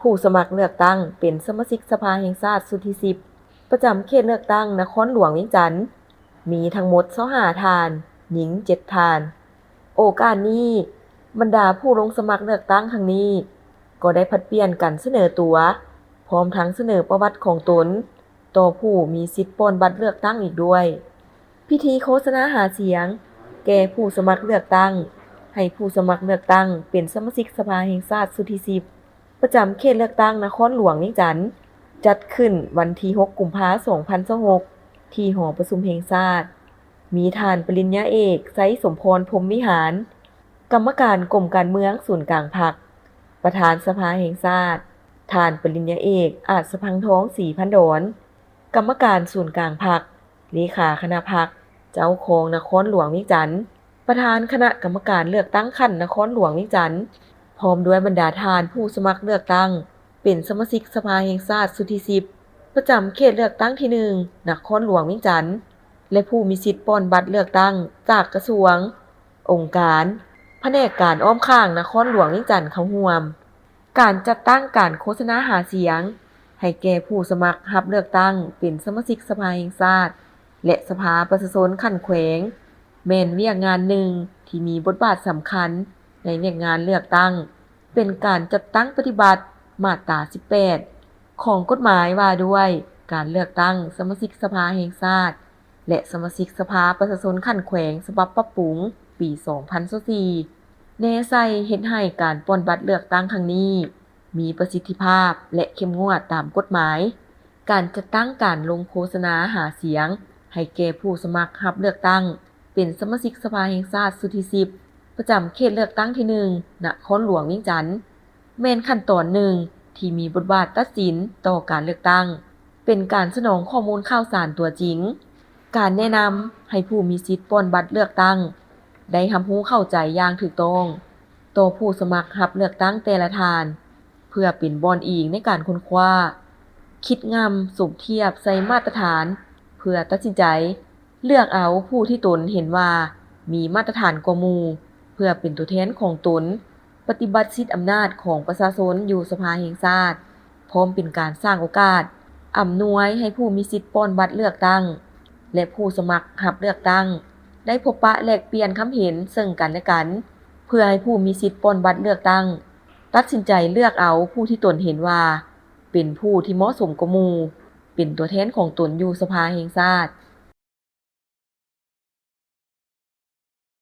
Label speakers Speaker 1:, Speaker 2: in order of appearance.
Speaker 1: ผู้สมัครเลือกตั้งเป็นสมาชิกสภาแห่งชาติสุดที่10ประจำเขตเลือกตั้งนครหลวงเวียงจันทน์มีทั้งหมด25ท่าน หญิง7ท่าน โอกาสนี้บรรดาผู้ลงสมัครเลือกตั้งครั้งนี้ก็ได้ผลัดเปลี่ยนกันเสนอตัวพร้อมทั้งเสนอประวัติของตนต่อผู้มีสิทธิ์ปล้นบัตรเลือกตั้งอีกด้วย พิธีโฆษณาหาเสียงแก่ผู้สมัครเลือกตั้งให้ผู้สมัครเลือกตั้งเป็นสมาชิกสภาแห่งชาติสุดที่10ประจำเขตเลือกตั้งนครหลวงเวียงจันทน์จัดขึ้นวันที่6กุมภาพันธ์2026ที่หอประชุมแห่งชาติมีท่านปริญญาเอกไสสมพรพรหมวิหารกรรมการกรมการเมืองศูนย์กลางพรรคประธานสภาแห่งชาติท่านปริญญาเอกอาจสะพังทองศรีพันดรกรรมการศูนย์กลางพรรคเลขาคณะพรรคเจ้าของนครหลวงเวียงจันทน์ประธานคณะกรรมการเลือกตั้งขั้นนครหลวงเวียงจันทน์พร้อมด้วยบรรดาท่านผู้สมัครเลือกตั้งเป็นสมาชิกสภาแห่งชาติสุดที่10ประจำเขตเลือกตั้งที่1นครหลวงเวียงจันทน์และผู้มีสิทธิ์ปล้นบัตรเลือกตั้งจากกระทรวงองค์การแผนกการอ้อมข้างนครหลวงเวียงจันทน์เข้าร่วมการจัดตั้งการโฆษณาหาเสียงให้แก่ผู้สมัครรับเลือกตั้งเป็นสมาชิกสภาแห่งชาติและสภาประชาชนขั้นแขวงแม่นเวียกงานหนึ่งที่มีบทบาทสำคัญในเวียกงานเลือกตั้งเป็นการจัดตั้งปฏิบัติมาตรา18ของกฎหมายว่าด้วยการเลือกตั้งสมาชิกสภาแห่งชาติและสมาชิกสภาประชาชนขั้นแขวงฉบับปรับปรุงปี2024แนใส่เฮ็ดให้การปล้นบัตรเลือกตั้งครั้งนี้มีประสิทธิภาพและเข้มงวดตามกฎหมายการจัดตั้งการลงโฆษณาหาเสียงให้แก่ผู้สมัครรับเลือกตั้งเป็นสมาชิกสภาแห่งชาติสุดที่10ประจำเขตเลือกตั้งที่1นครหลวงเวียงจันทน์แม่นขั้นตอนหนึ่งที่มีบทบาทตัดสินต่อการเลือกตั้งเป็นการสนองข้อมูลข่าวสารตัวจริงการแนะนำให้ผู้มีสิทธิ์ปล้นบัตรเลือกตั้งได้รับรู้เข้าใจอย่างถูกต้องต่อผู้สมัครรับเลือกตั้งแต่ละท่านเพื่อเป็นบอนอิงในการค้นคว้าคิดงำสุ่มเทียบใส่มาตรฐานเพื่อตัดสินใจเลือกเอาผู้ที่ตนเห็นว่ามีมาตรฐานกว่าหมู่เพื่อเป็นตัวแทนของตนปฏิบัติสิทธิอำนาจของประชาชนอยู่สภาแห่งชาติพร้อมเป็นการสร้างโอกาสอำนวยให้ผู้มีสิทธิ์ปล้นบัตรเลือกตั้งและผู้สมัครรับเลือกตั้งได้พบปะแลกเปลี่ยนความเห็นซึ่งกันและกันเพื่อให้ผู้มีสิทธิ์ปล้นบัตรเลือกตั้งตัดสินใจเลือกเอาผู้ที่ตนเห็นว่าเป็นผู้ที่เหมาะสมกว่าหมู่เป็นตัวแทนของตนอยู่สภาแห่งชาติ